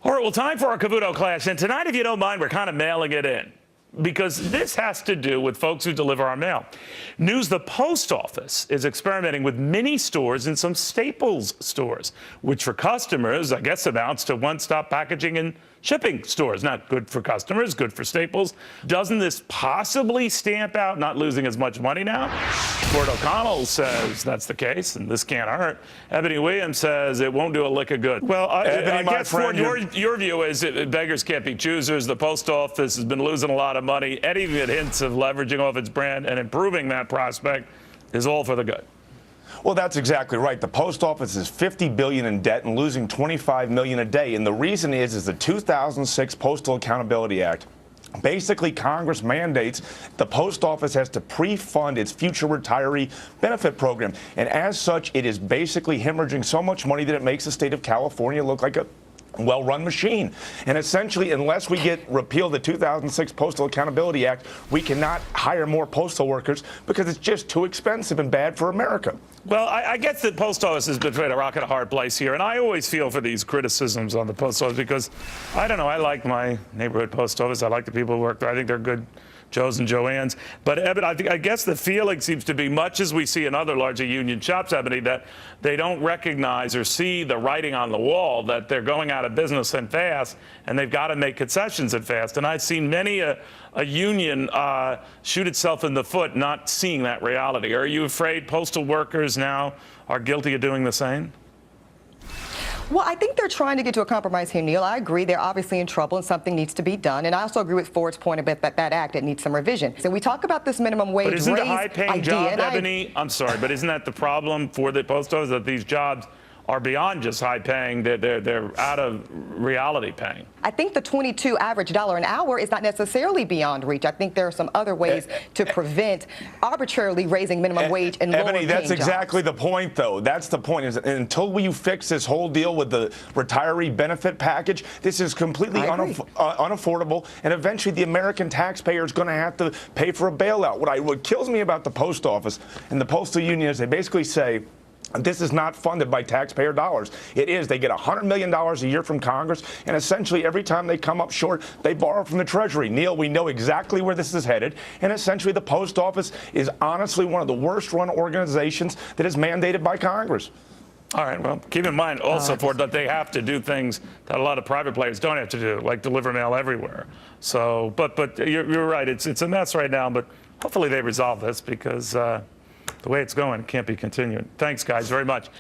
All right, well, time for our Cavuto clash. And tonight, if you don't mind, we're kind of mailing it in, because this has to do with folks who deliver our mail. News: the post office is experimenting with mini stores in some Staples stores, which for customers, I guess, amounts to one-stop packaging and shipping stores. Not good for customers, good for Staples. Doesn't this possibly stamp out not losing as much money now? Ford O'Connell says that's the case, and this can't hurt. Eboni Williams says it won't do a lick of good. Well, I guess, Ford, your view is beggars can't be choosers. The post office has been losing a lot of money. Anything that hints of leveraging off its brand and improving that prospect is all for the good. Well, that's exactly right. The post office is $50 billion in debt and losing $25 million a day. And the reason is the 2006 Postal Accountability Act. Basically, Congress mandates the post office has to pre-fund its future retiree benefit program. And as such, it is basically hemorrhaging so much money that it makes the state of California look like a well-run machine. And essentially, unless we repeal the 2006 Postal Accountability Act, we cannot hire more postal workers because it's just too expensive and bad for America. Well, I guess the post office has been between a rock and a hard place here, and I always feel for these criticisms on the post office because, I don't know, I like my neighborhood post office. I like the people who work there. I think they're good Joes and Joannes. But, Eboni, I guess the feeling seems to be, much as we see in other larger union shops, Eboni, that they don't recognize or see the writing on the wall that they're going out of business and fast, and they've got to make concessions and fast. And I've seen many a union shoot itself in the foot not seeing that reality. Are you afraid postal workers now are guilty of doing the same? Well, I think they're trying to get to a compromise here, Neil. I agree they're obviously in trouble and something needs to be done. And I also agree with Ford's point about that act. It needs some revision. So we talk about this minimum wage raise idea. But isn't the high-paying job, Eboni, I'm sorry, but isn't that the problem for the post office, that these jobs are beyond just high-paying? They're out of reality paying. I think the $22 average an hour is not necessarily beyond reach. I think there are some other ways to prevent arbitrarily raising minimum wage and lower paying jobs. Eboni, that's exactly the point, though. That's the point. Is until you fix this whole deal with the retiree benefit package, this is completely unaffordable, and eventually the American taxpayer is going to have to pay for a bailout. What kills me about the post office and the postal union is they basically say, this is not funded by taxpayer dollars. It is. They get $100 million a year from Congress, and essentially every time they come up short, they borrow from the Treasury. Neil, we know exactly where this is headed, and essentially the post office is honestly one of the worst-run organizations that is mandated by Congress. All right, well, keep in mind also, Ford, that they have to do things that a lot of private players don't have to do, like deliver mail everywhere. So, but you're right. It's a mess right now, but hopefully they resolve this because the way it's going, it can't be continuing. Thanks, guys, very much.